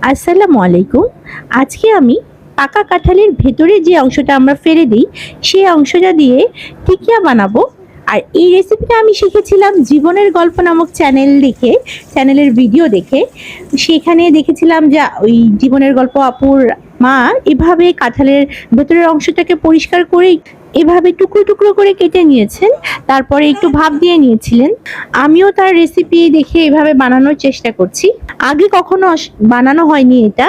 আসসালামু আলাইকুম। আজকে আমি পাকা কাঁঠালের ভেতরে যে অংশটা আমরা ফেলে দিই, সেই অংশটা দিয়ে টিকিয়া বানাবো। আর এই রেসিপিটা আমি শিখেছিলাম জীবনের গল্প নামক চ্যানেলের ভিডিও দেখে। সেখানে দেখেছিলাম যে ওই জীবনের গল্প আপুর মা এভাবে কাঁঠালের ভেতরের অংশটাকে পরিষ্কার করে এভাবে টুকরো টুকরো করে কেটে নিয়েছেন, তারপরে একটু ভাপ দিয়ে নিয়েছিলেন। আমিও তার রেসিপি দেখে এভাবে বানানোর চেষ্টা করছি। আগে কখনো বানানো হয়নি এটা,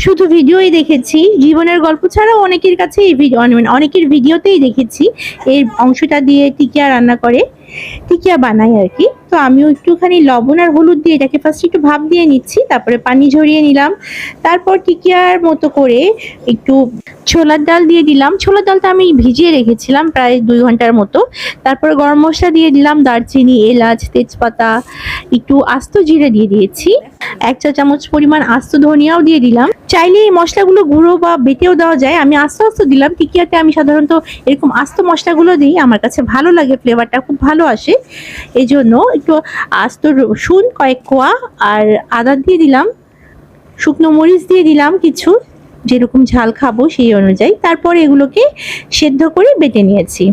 শুধু ভিডিওই দেখেছি। জীবনের গল্প ছাড়াও অনেকের কাছে এই ভিডিও মানে অনেকের ভিডিওতেই দেখেছি এই অংশটা দিয়ে টিকিয়া রান্না করে, টিকিয়া বানাই আর কি। তো আমিও একটুখানি লবণ আর হলুদ দিয়ে এটাকে ফার্স্ট একটু ভাপ দিয়ে নিচ্ছি, তারপরে পানি ঝরিয়ে নিলাম। তারপর টিকিয়ার মতো করে একটু ছোলার ডাল দিয়ে দিলাম। ছোলার ডালটা আমি ভিজিয়ে রেখেছিলাম প্রায় 2 ঘন্টার মতো। তারপরে গরম মশলা দিয়ে দিলাম, দারচিনি, এলাচ, তেজপাতা, একটু আস্ত জিরে দিয়ে দিয়েছি, 1 চা চামচ পরিমাণ আস্ত ধনিয়াও দিয়ে দিলাম। চাইলে এই মশলাগুলো গুঁড়ো বা বেটেও দেওয়া যায়, আমি আস্তে আস্তে দিলাম। টিকিয়াতে আমি সাধারণত এরকম আস্ত মশলাগুলো দিই, আমার কাছে ভালো লাগে, ফ্লেভারটা খুব ভালো আসে। এই জন্য একটু আস্ত রসুন কয়েক কোয়া আর আদা দিয়ে দিলাম, শুকনো মরিচ দিয়ে দিলাম কিছু, যেরকম ঝাল খাবো সেই অনুযায়ী। তারপর এগুলোকে সেদ্ধ করে বেটে নিয়েছি।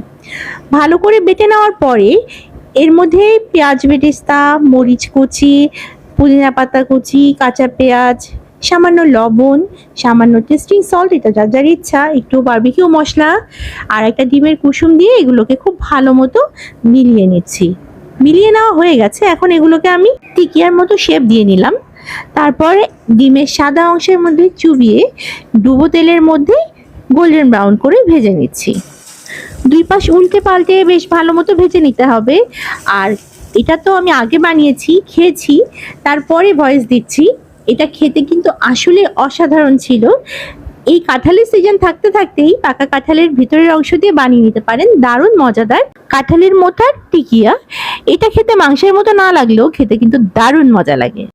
ভালো করে বেটে নেওয়ার পরে এর মধ্যে পেঁয়াজ বেরেস্তা, মরিচ কুচি, পুদিনা পাতা কুচি, কাঁচা পেঁয়াজ, সামান্য লবণ, সামান্য টেস্টিং সল্ট, এটা যার যার ইচ্ছা, একটু বারবিকিউ মশলা আর একটা ডিমের কুসুম দিয়ে এগুলোকে খুব ভালো মতো মিলিয়ে নিচ্ছি। মিলিয়ে নেওয়া হয়ে গেছে। এখন এগুলোকে আমি টিকিয়ার মতো শেপ দিয়ে নিলাম। তারপর ডিমের সাদা অংশের মধ্যে চুবিয়ে ডুবো তেলের মধ্যে গোল্ডেন ব্রাউন করে ভেজে নিচ্ছি। 2 পাশ উল্টে পাল্টে বেশ ভালো মতো ভেজে নিতে হবে। আর এটা তো আমি আগে বানিয়েছি, খেয়েছি, তারপরে ভয়েস দিচ্ছি। এটা খেতে কিন্তু আসলে অসাধারণ ছিল। এই কাঁঠালের সিজন থাকতে থাকতেই পাকা কাঁঠালের ভিতরের অংশ দিয়ে বানিয়ে নিতে পারেন, দারুণ মজাদার কাঁঠালের মোটার টিকিয়া। এটা খেতে মাংসের মতো না লাগলেও খেতে কিন্তু দারুণ মজা লাগে।